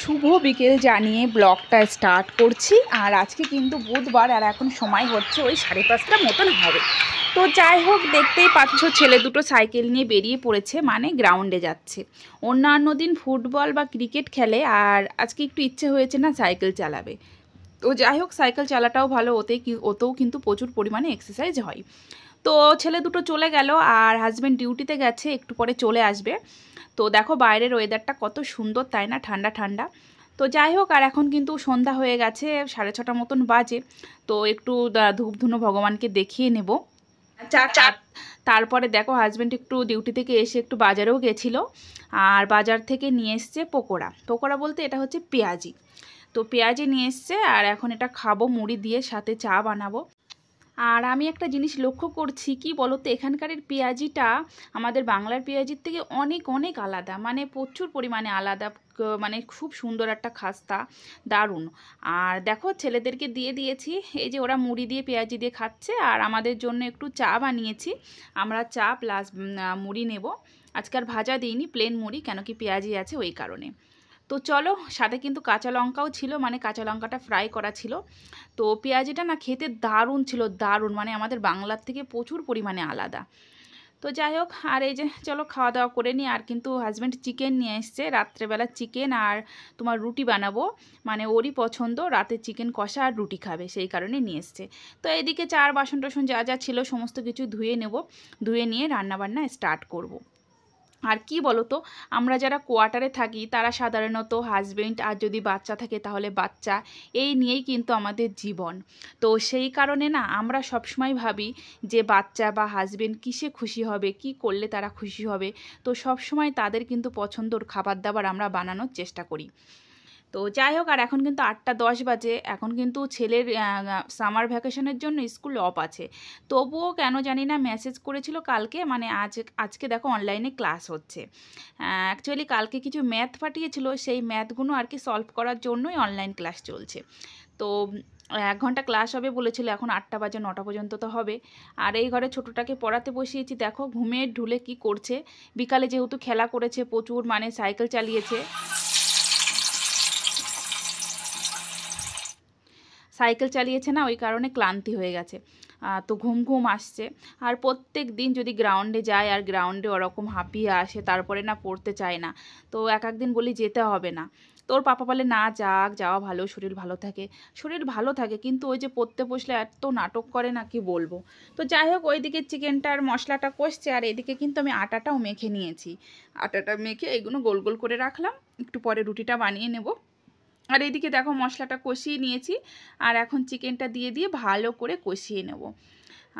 শুভ বিকেল জানিয়ে ব্লগটা স্টার্ট করছি। আর আজকে কিন্তু বুধবার, আর এখন সময় হচ্ছে ওই 5:30 মতন হবে। তো যাই হোক, দেখতেই পাচ্ছ ছেলে দুটো সাইকেল নিয়ে বেরিয়ে পড়েছে, মানে গ্রাউন্ডে যাচ্ছে। অন্যান্য দিন ফুটবল বা ক্রিকেট খেলে, আর আজকে একটু ইচ্ছে হয়েছে না সাইকেল চালাবে। তো যাই হোক, সাইকেল চালাটাও ভালো, ওতেও কিন্তু প্রচুর পরিমাণে এক্সারসাইজ হয়। তো ছেলে দুটো চলে গেল, আর হাজব্যান্ড ডিউটিতে গেছে, একটু পরে চলে আসবে। তো দেখো বাইরের ওয়েদারটা কত সুন্দর, তাই না? ঠান্ডা ঠান্ডা। তো যাই হোক, আর এখন কিন্তু সন্ধ্যা হয়ে গেছে, 6:30 মতন বাজে। তো একটু ধূপ ধুনো ভগবানকে দেখিয়ে নেব। তারপরে দেখো হাজব্যান্ড একটু ডিউটি থেকে এসে একটু বাজারেও গেছিলো, আর বাজার থেকে নিয়ে এসছে পকোড়া বলতে এটা হচ্ছে পেঁয়াজি। তো পেঁয়াজি নিয়ে এসছে, আর এখন এটা খাবো মুড়ি দিয়ে, সাথে চা বানাবো। আর আমি একটা জিনিস লক্ষ্য করছি, কি বলো তো, এখানকারের পেঁয়াজিটা আমাদের বাংলার পেঁয়াজির থেকে অনেক অনেক আলাদা, মানে প্রচুর পরিমাণে আলাদা। মানে খুব সুন্দর একটা খাস্তা, দারুণ। আর দেখো ছেলেদেরকে দিয়ে দিয়েছি, এই যে ওরা মুড়ি দিয়ে পেঁয়াজি দিয়ে খাচ্ছে, আর আমাদের জন্য একটু চা বানিয়েছি। আমরা চা প্লাস মুড়ি নেব। আজকাল ভাজা দিইনি, প্লেন মুড়ি, কেন কি পেঁয়াজি আছে ওই কারণে। তো চলো, সাথে কিন্তু কাঁচা লঙ্কাও ছিল, মানে কাঁচা লঙ্কাটা ফ্রাই করা ছিল। তো পেঁয়াজিটা না খেতে দারুণ ছিল, দারুণ, মানে আমাদের বাংলার থেকে প্রচুর পরিমাণে আলাদা। তো যাই হোক, আর এই যে চলো খাওয়া দাওয়া করে নিই। আর কিন্তু হাজব্যান্ড চিকেন নিয়ে এসছে, রাত্রেবেলা চিকেন আর তোমার রুটি বানাবো, মানে ওরই পছন্দ, রাতে চিকেন কষা আর রুটি খাবে, সেই কারণে নিয়ে এসছে। তো এদিকে চার বাসন টাসন যা যা ছিল সমস্ত কিছু ধুয়ে নেব, ধুয়ে নিয়ে রান্নাবান্না স্টার্ট করব। আর কি বলো তো, আমরা যারা কোয়ার্টারে থাকি তারা সাধারণত হাজবেন্ড, আর যদি বাচ্চা থাকে তাহলে বাচ্চা, এই নিয়েই কিন্তু আমাদের জীবন। তো সেই কারণে না আমরা সবসময় ভাবি যে বাচ্চা বা হাজবেন্ড কিসে খুশি হবে, কি করলে তারা খুশি হবে। তো সবসময় তাদের কিন্তু পছন্দর খাবার দাবার আমরা বানানোর চেষ্টা করি। তো যাই হোক, আর এখন কিন্তু 8:10 বাজে, এখন কিন্তু ছেলের সামার ভ্যাকেশনের জন্য স্কুল অফ আছে। তবুও কেন জানি না মেসেজ করেছিল কালকে, মানে আজকে দেখো অনলাইনে ক্লাস হচ্ছে। অ্যাকচুয়ালি কালকে কিছু ম্যাথ পাঠিয়েছিল, সেই ম্যাথগুলো আর কি সলভ করার জন্যই অনলাইন ক্লাস চলছে। তো 1 ঘন্টা ক্লাস হবে বলেছিল, এখন 8টা বাজে, 9টা পর্যন্ত তো হবে। আর এই ঘরে ছোটোটাকে পড়াতে বসিয়েছি, দেখো ঘুমের ঢুলে কি করছে। বিকালে যেহেতু খেলা করেছে প্রচুর, মানে সাইকেল চালিয়েছে, না, ওই কারণে ক্লান্তি হয়ে গেছে। তো ঘুম ঘুম আসছে। আর প্রত্যেক দিন যদি গ্রাউন্ডে যায়, আর গ্রাউন্ডে ওরকম হাঁপিয়ে আসে, তারপরে না পড়তে চায় না। তো এক একদিন বলি যেতে হবে না। তোর পাপা বলে না, যাওয়া ভালো, শরীর ভালো থাকে। শরীর ভালো থাকে, কিন্তু ওই যে পড়তে বসলে এত নাটক করে না, কি বলবো। তো যাই হোক, ওইদিকে চিকেনটার মশলাটা কষছে, আর এদিকে কিন্তু আমি আটাটাও মেখে নিয়েছি। আটাটা মেখে এগুলো গোল গোল করে রাখলাম, একটু পরে রুটিটা বানিয়ে নেব। আর এইদিকে দেখো মশলাটা কষিয়ে নিয়েছি, আর এখন চিকেনটা দিয়ে দিয়ে ভালো করে কষিয়ে নেব।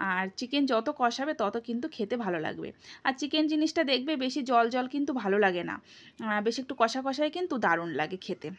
আর চিকেন যত কষাবে তত কিন্তু খেতে ভালো লাগবে। আর চিকেন জিনিসটা দেখবে বেশি জল জল কিন্তু ভালো লাগে না, বেশি একটু কষা কষাই কিন্তু দারুণ লাগে খেতে।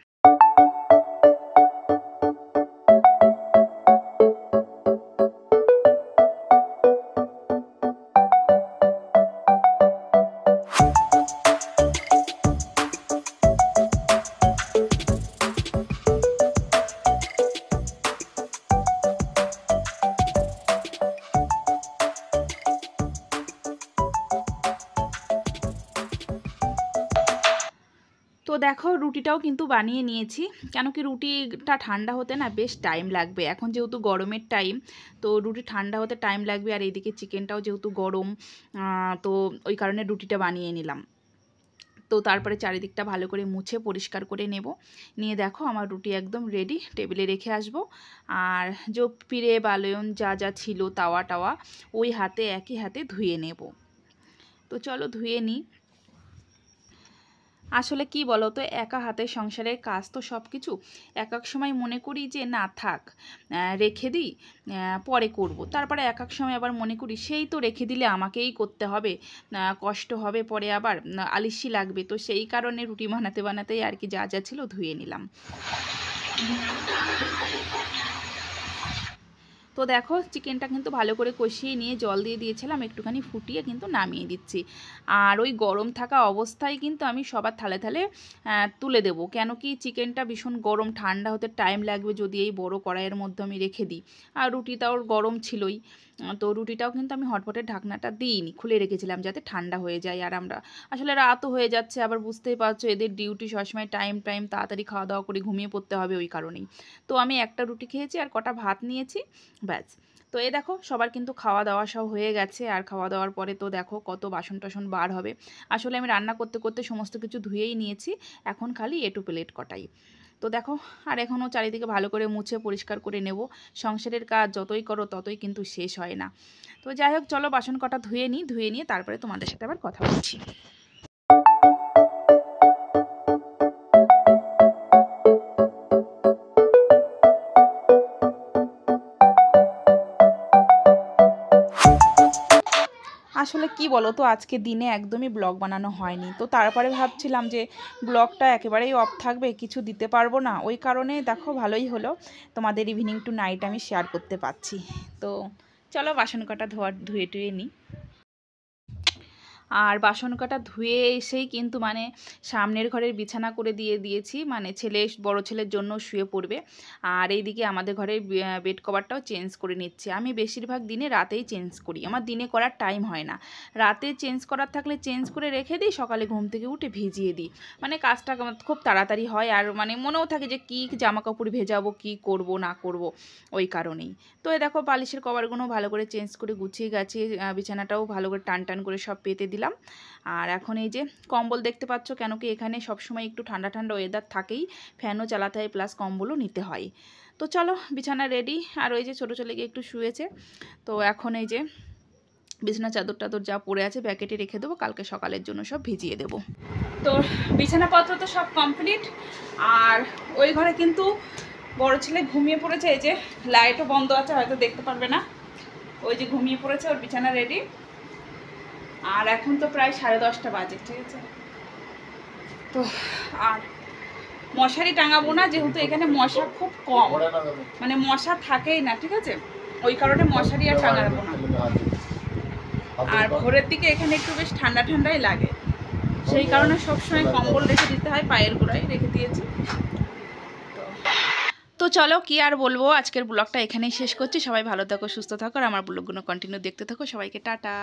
তো দেখো রুটিটাও কিন্তু বানিয়ে নিয়েছি, কেন কি রুটিটা ঠান্ডা হতে না বেশ টাইম লাগবে, এখন যেহেতু গরমের টাইম, তো রুটি ঠান্ডা হতে টাইম লাগবে। আর এইদিকে চিকেনটাও যেহেতু গরম, তো ওই কারণে রুটিটা বানিয়ে নিলাম। তো তারপরে চারিদিকটা ভালো করে মুছে পরিষ্কার করে নেব। নিয়ে দেখো আমার রুটি একদম রেডি, টেবিলে রেখে আসব। আর যে পিড়ে বালয়ন যা যা ছিল, তাওয়া টাওয়া, ওই হাতে একই হাতে ধুয়ে নেব। তো চলো ধুয়ে নিই। আসলে কি বলো তো, একা হাতের সংসারের কাজ তো সব কিছু এক এক সময় মনে করি যে না থাক, রেখে দিই, পরে করব। তারপরে এক এক সময় আবার মনে করি সেই তো রেখে দিলে আমাকেই করতে হবে, কষ্ট হবে, পরে আবার আলিস্যি লাগবে। তো সেই কারণে রুটি বানাতে বানাতেই আর কি যা যা ছিল ধুয়ে নিলাম। তো দেখো চিকেনটা কিন্তু ভালো করে কষিয়ে নিয়ে জল দিয়ে দিয়েছিলাম, একটুখানি ফুটিয়ে কিন্তু নামিয়ে দিচ্ছি। আর ওই গরম থাকা অবস্থায় কিন্তু আমি সবার থালে থালে তুলে দেবো, কেন কি চিকেনটা ভীষণ গরম, ঠান্ডা হতে টাইম লাগবে যদি এই বড় কড়াইয়ের মধ্যে আমি রেখে দিই। আর রুটিটাও গরম ছিলই, তো রুটিটাও কিন্তু আমি হটপটের ঢাকনাটা দিইনি, খুলে রেখেছিলাম যাতে ঠান্ডা হয়ে যায়। আর আমরা আসলে রাতও হয়ে যাচ্ছে, আবার বুঝতেই পারছো এদের ডিউটি সবসময় টাইম তাড়াতাড়ি খাওয়া দাওয়া করে ঘুমিয়ে পড়তে হবে, ওই কারণেই। তো আমি একটা রুটি খেয়েছি আর কটা ভাত নিয়েছি, ব্যাস। তো এই দেখো সবার কিন্তু খাওয়া দাওয়া সব হয়ে গেছে। আর খাওয়া দাওয়ার পরে তো দেখো কত বাসন টাসন বার হবে। আসলে আমি রান্না করতে করতে সমস্ত কিছু ধুয়েই নিয়েছি, এখন খালি এটু প্লেট কটাই। তো দেখো আর এখনও চারিদিকে ভালো করে মুছে পরিষ্কার করে নেব। সংসারের কাজ যতই করো ততই কিন্তু শেষ হয় না। তো যাই হোক, চলো বাসন কটা ধুয়ে নিই, ধুয়ে নিয়ে তারপরে তোমাদের সাথে আবার কথা বলছি। আসলে কি বলো তো, আজকে দিনে একদমই ব্লগ বানানো হয়নি। তো তারপরে ভাবছিলাম যে ব্লগটা একেবারেই অফ থাকবে, কিছু দিতে পারবো না, ওই কারণে দেখো ভালোই হলো তোমাদের ইভিনিং টু নাইট আমি শেয়ার করতে পারছি। তো চলো বাসন কটা ধুয়ে টুয়ে নিই। আর বাসন কাটা ধুয়ে এসেই কিন্তু মানে সামনের ঘরের বিছানা করে দিয়েছি, মানে বড় ছেলের জন্য শুয়ে পড়বে। আর এইদিকে আমাদের ঘরের বেড কভারটাও চেঞ্জ করে নিচ্ছে। আমি বেশিরভাগ দিনে রাতেই চেঞ্জ করি, আমার দিনে করার টাইম হয় না। রাতে চেঞ্জ করার থাকলে চেঞ্জ করে রেখে দিই, সকালে ঘুম থেকে উঠে ভিজিয়ে দিই, মানে কাজটা খুব তাড়াতাড়ি হয়। আর মানে মনেও থাকে যে কী জামা কাপড় ভেজাবো, কী করব না করব, ওই কারণেই। তো এই দেখো বালিশের কভারগুলো ভালো করে চেঞ্জ করে গুছিয়ে গাছিয়ে বিছানাটাও ভালো করে টান করে সব পেতে দিলাম। আর এখন এই যে কম্বল দেখতে পাচ্ছ, কেন কি এখানে সবসময় একটু ঠান্ডা ঠান্ডা ওয়েদার থাকেই, ফ্যানও চালাতে হয় প্লাস কম্বলও নিতে হয়। তো চলো বিছানা রেডি। আর ওই যে ছোটো ছেলেকে একটু শুয়েছে, তো এখন এই যে বিছানা চাদর টাদর যা পড়ে আছে প্যাকেটে রেখে দেবো, কালকে সকালের জন্য সব ভিজিয়ে দেবো। তো বিছানাপত্র তো সব কমপ্লিট। আর ওই ঘরে কিন্তু বড় ছেলে ঘুমিয়ে পড়েছে, এই যে লাইটও বন্ধ আছে, হয়তো দেখতে পারবে না, ওই যে ঘুমিয়ে পড়েছে, ওর বিছানা রেডি। আর এখন তো প্রায় 10:30 বাজে, ঠিক আছে। তো আর মশারি টাঙাবো না, যেহেতু এখানে মশা খুব কম, মানে মশা থাকেই না, ঠিক আছে, ওই কারণে মশারি আর টাঙাবো না। আর ভোরের দিকে এখানে একটু বেশ ঠান্ডা ঠান্ডাই লাগে, সেই কারণে সবসময় কম্বল রেখে দিতে হয়, পায়ের গোড়ায় রেখে দিয়েছি। তো চলো কি আর বলবো, আজকের ব্লগটা এখানেই শেষ করছি। সবাই ভালো থাকো, সুস্থ থাকো, আর আমার ব্লগগুলো কন্টিনিউ দেখতে থাকো। সবাইকে টাটা।